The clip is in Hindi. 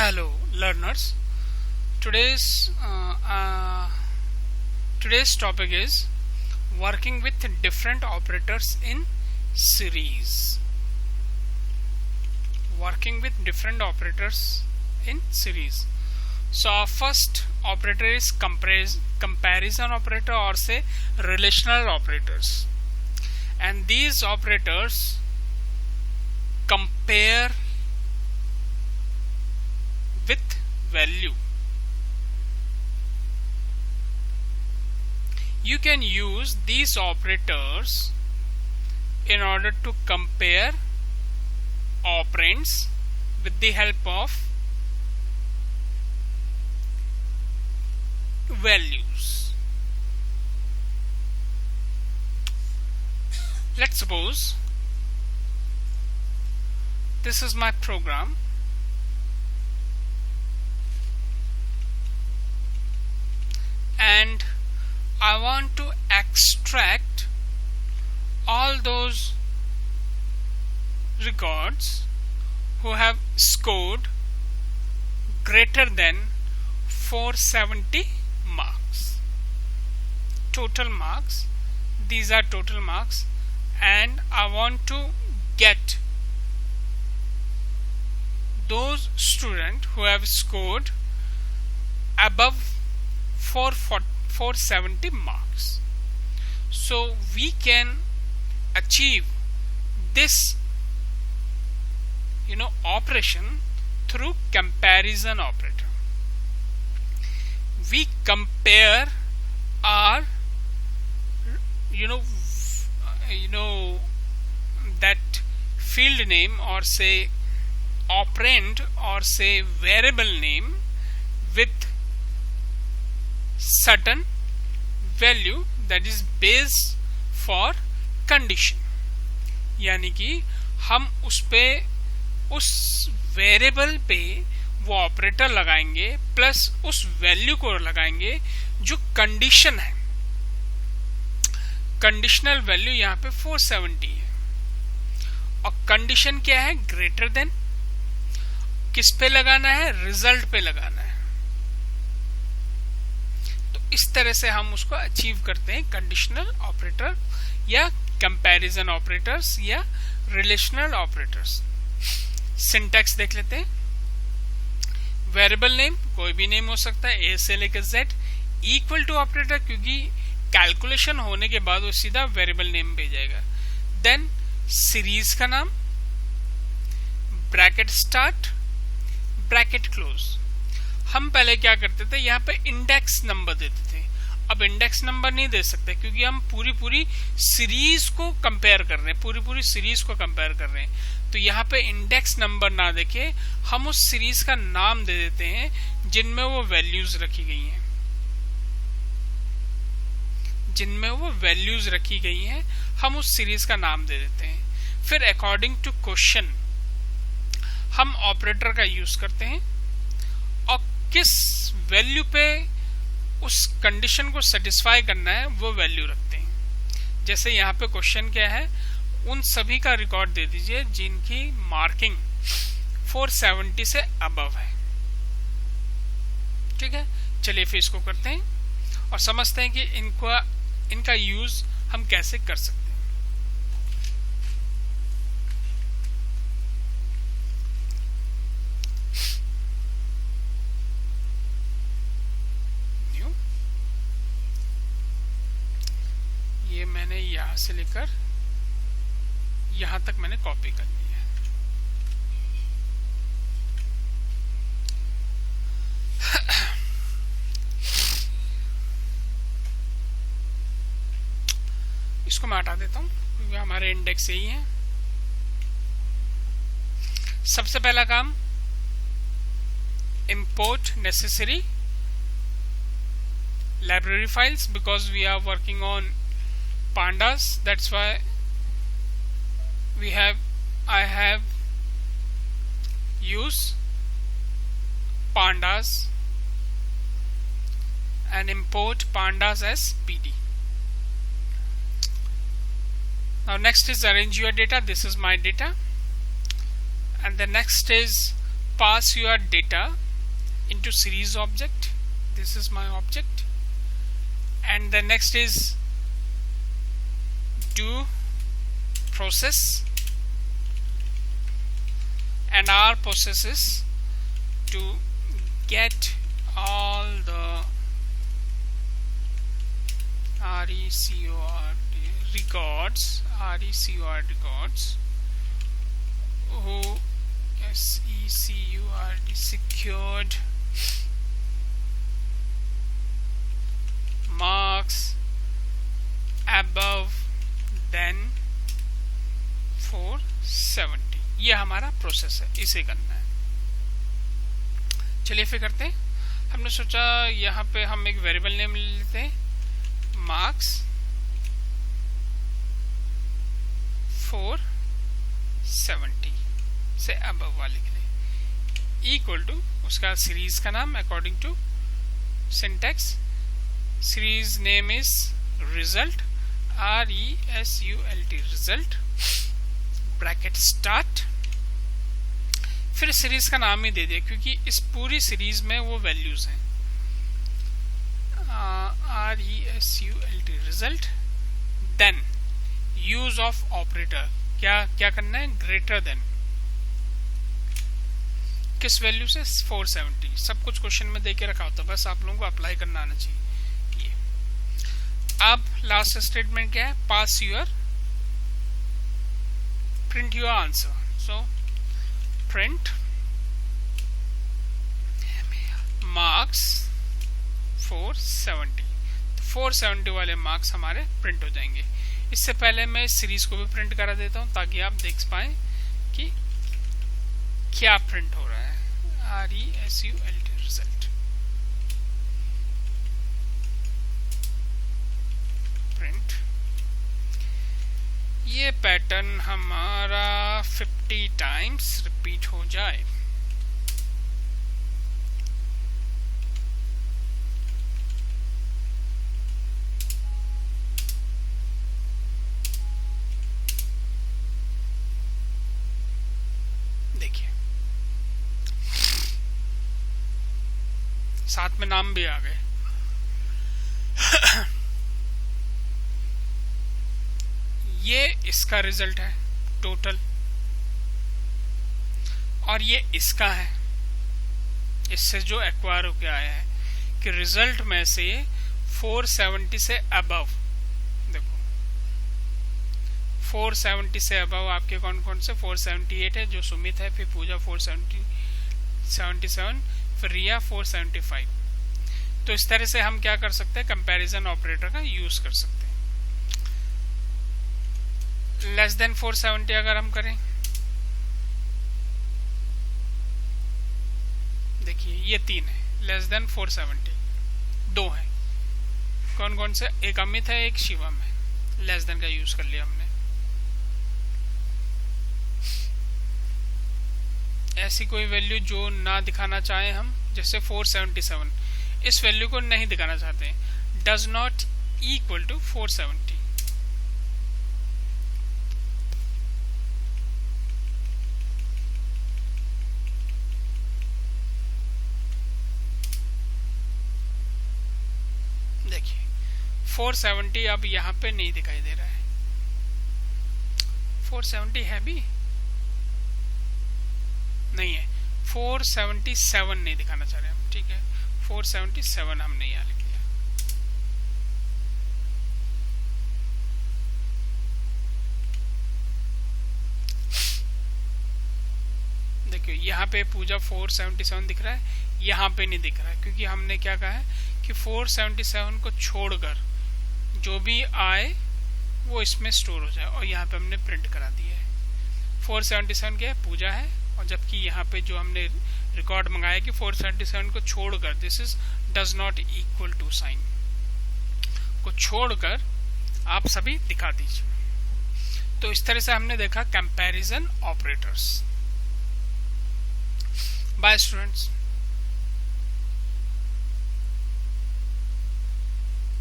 Hello, learners. Today's today's topic is working with different operators in series. Working with different operators in series. So our first operator is comparison operator, or say relational operators, and these operators compare with value. You can use these operators in order to compare operands with the help of values. Let's suppose this is my program, and I want to extract all those records who have scored greater than 470 marks. Total marks. These are total marks, and I want to get those students who have scored above 470 marks. So we can achieve this operation through comparison operator. We compare our that field name, or say operand, or say variable name, with certain value that is base for condition. यानी कि हम उस वेरिएबल पे वो ऑपरेटर लगाएंगे प्लस उस वैल्यू को लगाएंगे जो कंडीशन है. कंडीशनल वैल्यू यहाँ पे 470 है, और कंडीशन क्या है? Greater than. किस पे लगाना है? रिजल्ट पे लगाना है. इस तरह से हम उसको अचीव करते हैं, कंडीशनल ऑपरेटर या कंपैरिजन ऑपरेटर्स या रिलेशनल ऑपरेटर्स. सिंटैक्स देख लेते हैं. वेरिएबल नेम कोई भी नेम हो सकता है, ए से लेकर जेड. इक्वल टू ऑपरेटर, क्योंकि कैलकुलेशन होने के बाद वो सीधा वेरिएबल नेम भेजेगा. देन सीरीज का नाम, ब्रैकेट स्टार्ट, ब्रैकेट क्लोज. हम पहले क्या करते थे, यहाँ पे इंडेक्स नंबर देते थे. अब इंडेक्स नंबर नहीं दे सकते, क्योंकि हम पूरी सीरीज को कंपेयर कर रहे हैं, पूरी सीरीज को कंपेयर कर रहे हैं. तो यहाँ पे इंडेक्स नंबर ना देके हम उस सीरीज का नाम दे देते हैं जिनमें वो वैल्यूज रखी गई हैं. हम उस सीरीज का नाम दे देते हैं. फिर अकॉर्डिंग टू क्वेश्चन हम ऑपरेटर का यूज करते हैं, और किस वैल्यू पे उस कंडीशन को सेटिस्फाई करना है वो वैल्यू रखते हैं. जैसे यहाँ पे क्वेश्चन क्या है, उन सभी का रिकॉर्ड दे दीजिए जिनकी मार्किंग 470 से अबव है. ठीक है, चलिए फिर इसको करते हैं और समझते हैं कि इनका यूज हम कैसे कर सकते हैं. ये मैंने यहां से लेकर यहां तक मैंने कॉपी कर लिया है. इसको मैं हटा देता हूं क्योंकि हमारे इंडेक्स यही है. सबसे पहला काम, import necessary library files, because we are working on pandas. That's why I have used pandas and import pandas as PD. Now next is arrange your data. This is my data, and the next is pass your data into series object. This is my object, and the next is do process, and our process is to get all the records who secured marks above than 470. ये हमारा प्रोसेस है, इसे करना है। चलिए फिर करते हैं। हमने सोचा यहाँ पे हम एक वेरिएबल नेम ले लेते हैं, मार्क्स 470 से अबव वाले के लिए, इक्वल टू उसका सीरीज का नाम according to syntax. Series name is result, RESULT, result, bracket start. फिर सीरीज का नाम ही दे दिया क्योंकि इस पूरी सीरीज में वो वैल्यूज हैं। RESULT, result. Then use of operator, क्या करना है, ग्रेटर देन, किस वैल्यू से, 470। सब कुछ क्वेश्चन में देके रखा होता है, बस आप लोगों को अप्लाई करना आना चाहिए। ये अब लास्ट स्टेटमेंट क्या है, pass your, print your answer. So print marks 470, 470 वाले मार्क्स हमारे प्रिंट हो जाएंगे। इससे पहले मैं इस सीरीज को भी प्रिंट करा देता हूं ताकि आप देख पाए कि क्या प्रिंट हो रहा है। RESULT, result, print. ये पैटर्न हमारा 50 टाइम्स रिपीट हो जाए। देखिए साथ में नाम भी आ गए। ये इसका रिजल्ट है टोटल, और ये इसका है, इससे जो एक्वायर होके आया है कि रिजल्ट में से 470 से अबव, देखो 470 से अबव आपके कौन कौन से, 478 है जो सुमित है, फिर पूजा 477, फिर रिया 475। तो इस तरह से हम क्या कर सकते हैं, कंपैरिजन ऑपरेटर का यूज कर सकते हैं। लेस देन 470 अगर हम करें, देखिए ये 3 है, लेस देन 470 2 है, कौन कौन से, एक अमित है, एक शिवम है, लेस देन का यूज कर लिया हमने। ऐसी कोई वैल्यू जो ना दिखाना चाहें हम, जैसे 477, इस वैल्यू को नहीं दिखाना चाहते हैं, डज नॉट इक्वल टू 470। देखिए 470 अब यहाँ पे नहीं दिखाई दे रहा है, 470 है भी नहीं है, 477 नहीं दिखाना चाह रहे हम, ठीक है, 477 हमने यहाँ लिख लिया। देखिए यहाँ पे पूजा 477 दिख रहा है, यहाँ पे नहीं दिख रहा है क्योंकि हमने क्या कहा है कि 477 को छोड़कर जो भी आए वो इसमें स्टोर हो जाए, और यहाँ पे हमने प्रिंट करा दिया है। 477 क्या है, पूजा है, और जबकि यहाँ पे जो हमने रिकॉर्ड मंगाया कि 477 को छोड़कर, this is does not equal to sign को छोड़कर आप सभी दिखा दीजिए। तो इस तरह से हमने देखा कंपैरिजन ऑपरेटर्स। Bye students.